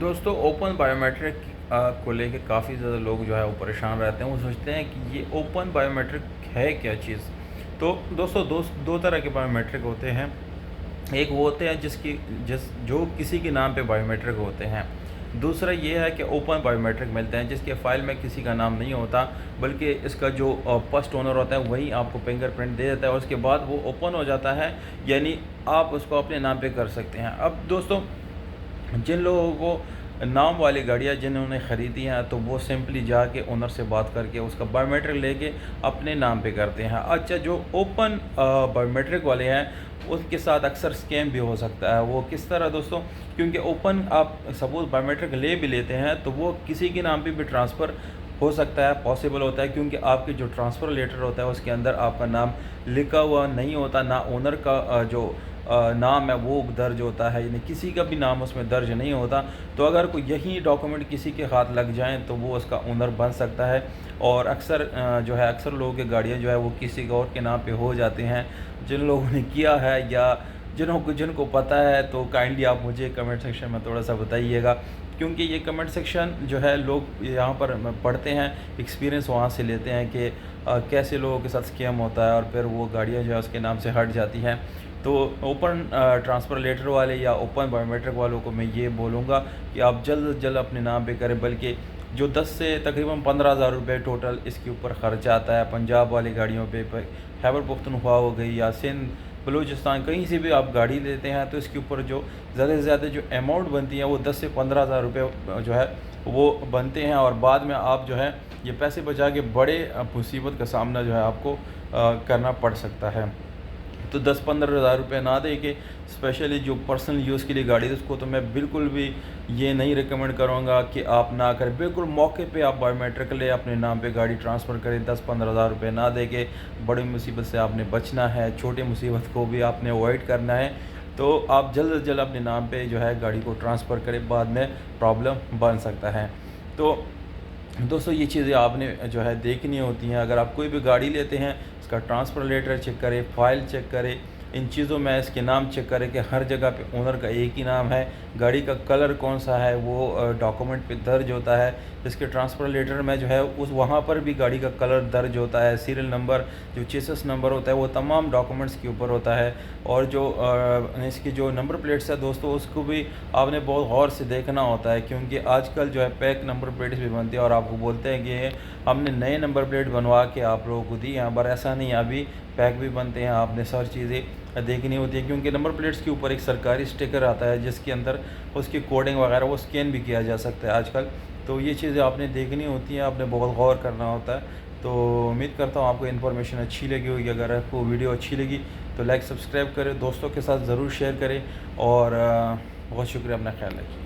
دوستو open biometric کو لے کے کافی زیادہ لوگ جو ہے وہ پریشان رہتے ہیں. وہ سوچتے ہیں کہ یہ اوپن بائیومیٹرک ہے کیا چیز. تو دوستو دو طرح کے بائیومیٹرک ہوتے ہیں. ایک وہ ہوتے ہیں جو کسی کے نام پہ بائیومیٹرک ہوتے ہیں. دوسرا یہ ہے کہ اوپن بائیومیٹرک ملتے ہیں جس کے فائل میں کسی کا نام نہیں ہوتا, بلکہ اس کا جو فرسٹ اونر ہوتا ہے وہی آپ کو فنگر پرنٹ دے دیتا ہے اور اس کے بعد وہ اوپن ہو جاتا ہے, یعنی آپ اس کو اپنے نام پہ کر سکتے ہیں. اب دوستو جن لوگوں کو نام والی گاڑیاں جنہوں نے خریدی ہیں تو وہ سمپلی جا کے اونر سے بات کر کے اس کا بائیومیٹرک لے کے اپنے نام پہ کرتے ہیں. اچھا, جو اوپن بائیومیٹرک والے ہیں اس کے ساتھ اکثر اسکیم بھی ہو سکتا ہے. وہ کس طرح دوستوں, کیونکہ اوپن آپ سپوز بائیومیٹرک لے بھی لیتے ہیں تو وہ کسی کے نام پہ بھی ٹرانسفر ہو سکتا ہے, پاسبل ہوتا ہے, کیونکہ آپ کے جو ٹرانسفر لیٹر ہوتا ہے اس کے اندر آپ کا نام لکھا ہوا نہیں ہوتا, نہ اونر کا جو نام ہے وہ درج ہوتا ہے, یعنی کسی کا بھی نام اس میں درج نہیں ہوتا. تو اگر کوئی یہی ڈاکومنٹ کسی کے ہاتھ لگ جائیں تو وہ اس کا اونر بن سکتا ہے. اور اکثر لوگوں کی گاڑیاں جو ہے وہ کسی اور کے نام پہ ہو جاتے ہیں. جن لوگوں نے کیا ہے یا جن کو پتہ ہے تو کائنڈلی آپ مجھے کمنٹ سیکشن میں تھوڑا سا بتائیے گا, کیونکہ یہ کمنٹ سیکشن جو ہے لوگ یہاں پر پڑھتے ہیں, ایکسپیرینس وہاں سے لیتے ہیں کہ کیسے لوگوں کے ساتھ اسکیم ہوتا ہے اور پھر وہ گاڑیاں جو ہے اس کے نام سے ہٹ جاتی ہیں. تو اوپن ٹرانسفر لیٹر والے یا اوپن بائیومیٹرک والوں کو میں یہ بولوں گا کہ آپ جلد از جلد اپنے نام پہ کریں, بلکہ جو 10 سے تقریباً 15,000 روپے ٹوٹل اس کے اوپر خرچ آتا ہے پنجاب والی گاڑیوں پہ, خیبر پختونخوا ہو گئی یا سندھ بلوچستان کہیں سے بھی آپ گاڑی لیتے ہیں تو اس کے اوپر جو زیادہ سے زیادہ جو اماؤنٹ بنتی ہے وہ 10 سے 15,000 روپے جو ہے وہ بنتے ہیں. اور بعد میں آپ جو ہے یہ پیسے بچا کے بڑے مصیبت کا سامنا جو ہے آپ کو کرنا پڑ سکتا ہے. تو 10-15,000 روپے نہ دے کے اسپیشلی جو پرسنل یوز کے لیے گاڑی ہے اس کو تو میں بالکل بھی یہ نہیں ریکمنڈ کروں گا کہ آپ نہ کریں. بالکل موقع پہ آپ بائیومیٹرک لے اپنے نام پہ گاڑی ٹرانسفر کریں. 10-15,000 روپے نہ دے کے بڑی مصیبت سے آپ نے بچنا ہے, چھوٹی مصیبت کو بھی آپ نے اوائڈ کرنا ہے. تو آپ جلد از جلد اپنے نام پہ جو ہے گاڑی کو ٹرانسفر کریں, بعد میں پرابلم بن سکتا ہے. تو دوستو یہ چیزیں آپ نے جو ہے دیکھنی ہوتی ہیں. اگر آپ کوئی بھی گاڑی لیتے ہیں اس کا ٹرانسفر لیٹر چیک کریں, فائل چیک کریں, ان چیزوں میں اس کے نام چیک کریں کہ ہر جگہ پہ اونر کا ایک ہی نام ہے, گاڑی کا کلر کون سا ہے وہ ڈاکومنٹ پہ درج ہوتا ہے. اس کے ٹرانسفر لیٹر میں جو ہے وہاں پر بھی گاڑی کا کلر درج ہوتا ہے, سیریل نمبر جو چیسس نمبر ہوتا ہے وہ تمام ڈاکومنٹس کے اوپر ہوتا ہے. اور جو اس کی جو نمبر پلیٹس ہے دوستو اس کو بھی آپ نے بہت غور سے دیکھنا ہوتا ہے, کیونکہ آج کل جو ہے پیک نمبر پلیٹس بھی بنتی ہیں اور آپ کو بولتے ہیں کہ ہم نے نئے نمبر پلیٹ بنوا کے آپ لوگوں کو دی ہیں, پر ایسا نہیں, ابھی پیک بھی بنتے ہیں. آپ نے ساری چیزیں دیکھنی ہوتی ہے کیونکہ نمبر پلیٹس کے اوپر ایک سرکاری سٹیکر آتا ہے جس کے اندر اس کی کوڈنگ وغیرہ وہ اسکین بھی کیا جا سکتا ہے آج کل. تو یہ چیزیں آپ نے دیکھنی ہوتی ہیں, آپ نے بہت غور کرنا ہوتا ہے. تو امید کرتا ہوں آپ کو انفارمیشن اچھی لگی ہوگی. اگر آپ کو ویڈیو اچھی لگی تو لائک سبسکرائب کریں, دوستوں کے ساتھ ضرور شیئر کریں, اور بہت شکریہ, اپنا خیال رکھیے.